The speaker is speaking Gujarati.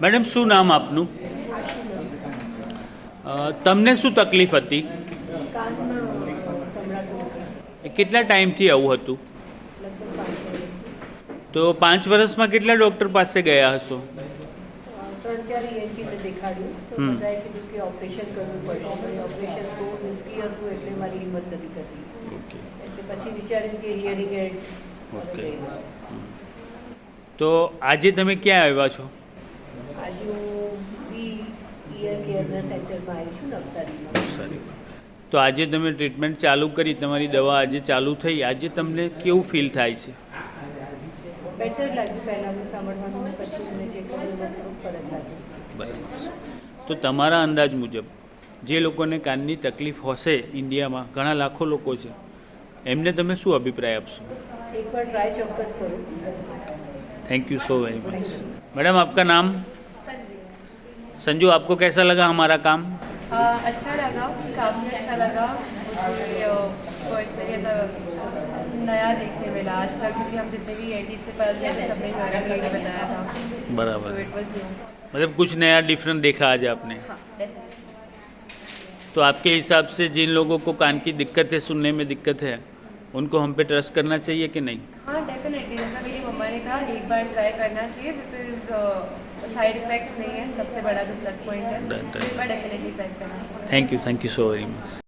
મેડમ શું નામ આપનું? તમને શું તકલીફ હતી? કેટલા ટાઈમથી આવું હતું? તો 5 વર્ષમાં કેટલા ડૉક્ટર પાસે ગયા હશો? 3-4 ENT દેખાડ્યું તો બધાએ કીધું કે ઓપરેશન કરવું પડશે. ઓપરેશન બહુ રિસ્કી હતું એટલે મારી હિંમત નથી કરતી. ઓકે. એટલે પછી વિચાર્યું કે હિયરિંગ એડ. ઓકે. તો આજે તમે ક્યાં આવ્યા છો? આજે હું બી ઇયર કેરના સેન્ટરમાં આવી છું નવસારીમાં. સારી. તો આજે તમે ટ્રીટમેન્ટ ચાલુ કરી, તમારી દવા આજે ચાલુ થઈ, આજે તમને કેવું ફીલ થાય છે? બેટર લાગ્યું પહેલાંનું સાંભળવાનું, પછી મને જે કર્યું એમાં થોડુંક ફરક લાગ્યો. બરાબર છે. તો તમારા અંદાજ મુજબ જે લોકોને કાનની તકલીફ હશે ઇન્ડિયામાં, ઘણા લાખો લોકો છે, એમને તમે શું અભિપ્રાય આપશો? એકવાર ટ્રાય ચોક્કસ કરું. Thank you so very much. Madam आपका नाम? संजू, आपको कैसा लगा हमारा काम? अच्छा लगा, काफ़ी अच्छा लगा. मुझे पर्सनली ऐसा नया देखने मिला आज तक, क्योंकि हम जितने भी एंटीज के पास गए थे सबने हेयरिंग करके बताया था. बराबर. So it was new. मतलब कुछ नया डिफरेंट देखा आज आपने. हाँ, डेफिनेटली. तो आपके हिसाब से जिन लोगों को कान की दिक्कत है, सुनने में दिक्कत है, उनको हम पे ट्रस्ट करना चाहिए कि नहीं? हाँ, डेफिनेटली. जैसा मेरी मम्मा ने कहा, एक बार ट्राई करना चाहिए, बिकॉज साइड इफ़ेक्ट्स नहीं है सबसे बड़ा जो प्लस पॉइंट है. Right. सो एक बार डेफिनेटली ट्राई करना चाहिए. Thank you so very much.